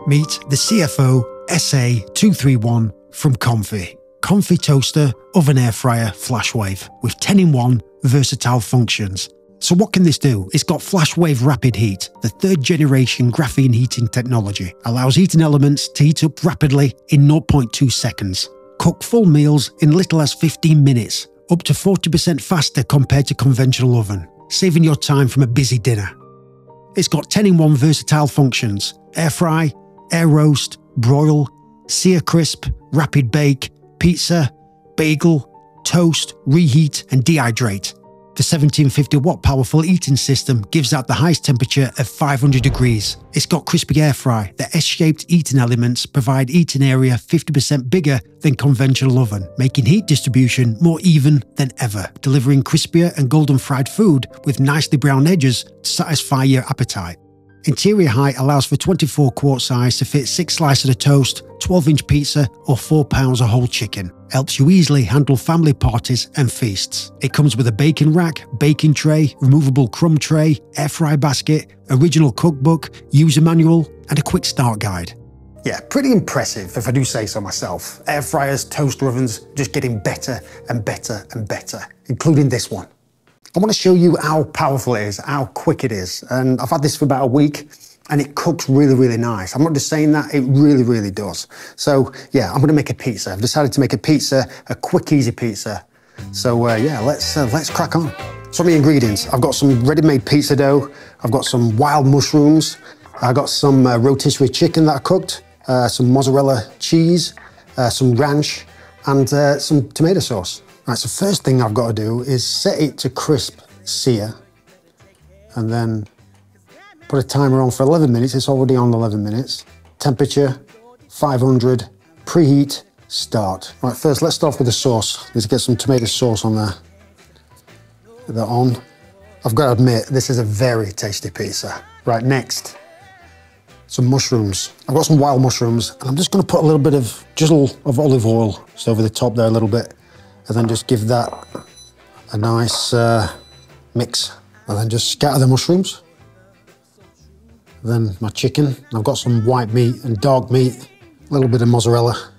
Meet the CFO SA231 from Comfee. Comfee toaster, oven air fryer, Flashwave with 10-in-1 versatile functions. So what can this do? It's got Flashwave Rapid Heat. The third generation graphene heating technology allows heating elements to heat up rapidly in 0.2 seconds. Cook full meals in little as 15 minutes, up to 40% faster compared to conventional oven, saving your time from a busy dinner. It's got 10-in-1 versatile functions: air fry, air roast, broil, sear crisp, rapid bake, pizza, bagel, toast, reheat and dehydrate. The 1750 watt powerful heating system gives out the highest temperature of 500 degrees. It's got crispy air fry. The S-shaped heating elements provide heating area 50% bigger than conventional oven, making heat distribution more even than ever, delivering crispier and golden fried food with nicely brown edges to satisfy your appetite. Interior height allows for 24 quart size to fit 6 slices of toast, 12-inch pizza or 4 pounds of whole chicken. Helps you easily handle family parties and feasts. It comes with a baking rack, baking tray, removable crumb tray, air fry basket, original cookbook, user manual and a quick start guide. Yeah, pretty impressive if I do say so myself. Air fryers, toaster ovens, just getting better and better and better, including this one. I want to show you how powerful it is, how quick it is. And I've had this for about a week and it cooks really, really nice. I'm not just saying that, it really, really does. So yeah, I'm going to make a pizza. I've decided to make a pizza, a quick, easy pizza. So yeah, let's crack on. Some of the ingredients. I've got some ready-made pizza dough. I've got some wild mushrooms. I've got some rotisserie chicken that I cooked, some mozzarella cheese, some ranch and some tomato sauce. Right, so first thing I've got to do is set it to crisp sear and then put a timer on for 11 minutes. It's already on 11 minutes. Temperature 500, preheat, start. Right, first let's start off with the sauce. Let's get some tomato sauce on there. Put that on. I've got to admit, this is a very tasty pizza. Right, next, some mushrooms. I've got some wild mushrooms and I'm just going to put a little bit of drizzle of olive oil just over the top there a little bit. And then just give that a nice mix. And then just scatter the mushrooms. Then my chicken. I've got some white meat and dark meat, a little bit of mozzarella.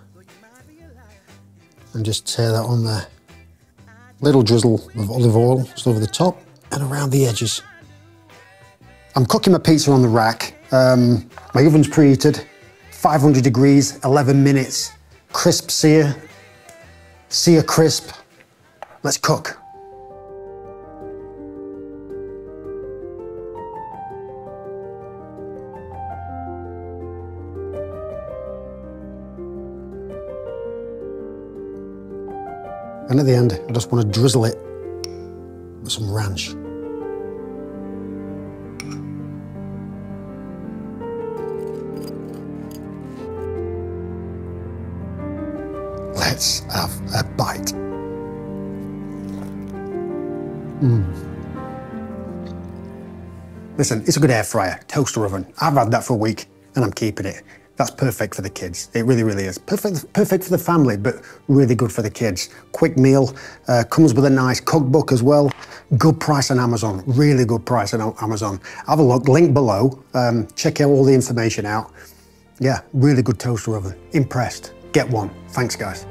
And just tear that on there. Little drizzle of olive oil just over the top and around the edges. I'm cooking my pizza on the rack. My oven's preheated, 500 degrees, 11 minutes, crisp sear. Sear crisp. Let's cook. And at the end, I just want to drizzle it with some ranch. Let's have a bite. Listen, it's a good air fryer, toaster oven. I've had that for a week and I'm keeping it. That's perfect for the kids. It really, really is. Perfect for the family, but really good for the kids. Quick meal, comes with a nice cookbook as well. Good price on Amazon, really good price on Amazon. Have a look, link below. Check out all the information out. Yeah, really good toaster oven. Impressed. Get one. Thanks, guys.